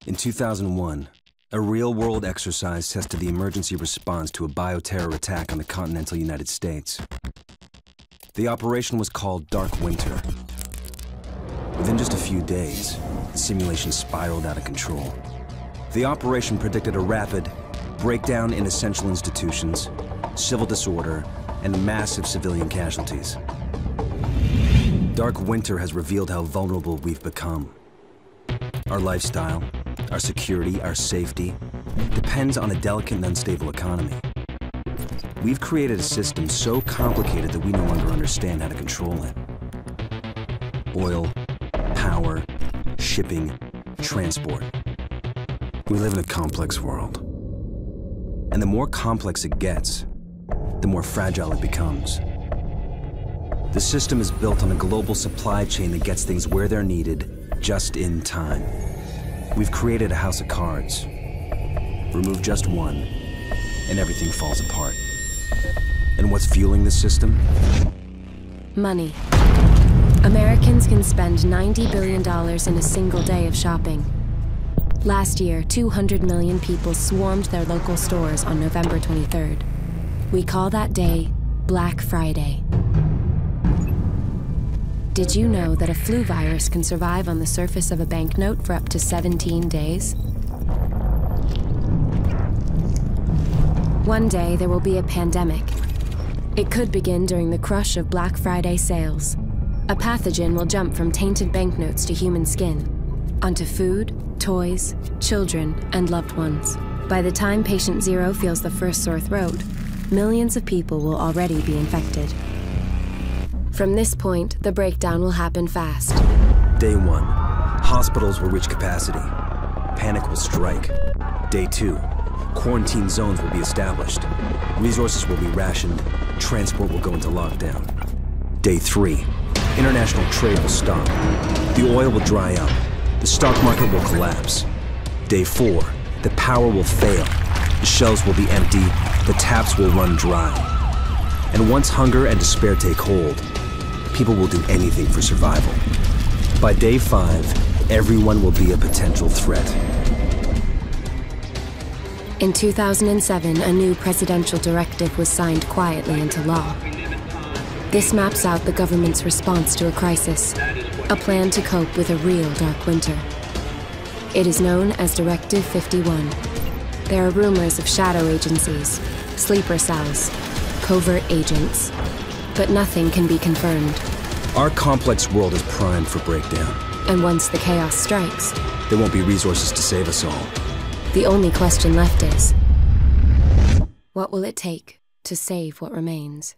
In 2001, a real-world exercise tested the emergency response to a bioterror attack on the continental United States. The operation was called Dark Winter. Within just a few days, the simulation spiraled out of control. The operation predicted a rapid breakdown in essential institutions, civil disorder, and massive civilian casualties. Dark Winter has revealed how vulnerable we've become. Our lifestyle, our security, our safety depends on a delicate and unstable economy. We've created a system so complicated that we no longer understand how to control it. Oil, power, shipping, transport. We live in a complex world. And the more complex it gets, the more fragile it becomes. The system is built on a global supply chain that gets things where they're needed, just in time. We've created a house of cards. Remove just one, and everything falls apart. And what's fueling the system? Money. Americans can spend $90 billion in a single day of shopping. Last year, 200 million people swarmed their local stores on November 23rd. We call that day Black Friday. Did you know that a flu virus can survive on the surface of a banknote for up to 17 days? One day, there will be a pandemic. It could begin during the crush of Black Friday sales. A pathogen will jump from tainted banknotes to human skin, onto food, toys, children, and loved ones. By the time patient zero feels the first sore throat, millions of people will already be infected. From this point, the breakdown will happen fast. Day 1, hospitals will reach capacity. Panic will strike. Day 2, quarantine zones will be established. Resources will be rationed. Transport will go into lockdown. Day 3, international trade will stop. The oil will dry up. The stock market will collapse. Day 4, the power will fail. The shelves will be empty. The taps will run dry. And once hunger and despair take hold, people will do anything for survival. By day 5, everyone will be a potential threat. In 2007, a new presidential directive was signed quietly into law. This maps out the government's response to a crisis, a plan to cope with a real dark winter. It is known as Directive 51. There are rumors of shadow agencies, sleeper cells, covert agents, but nothing can be confirmed. Our complex world is primed for breakdown. And once the chaos strikes, there won't be resources to save us all. The only question left is, what will it take to save what remains?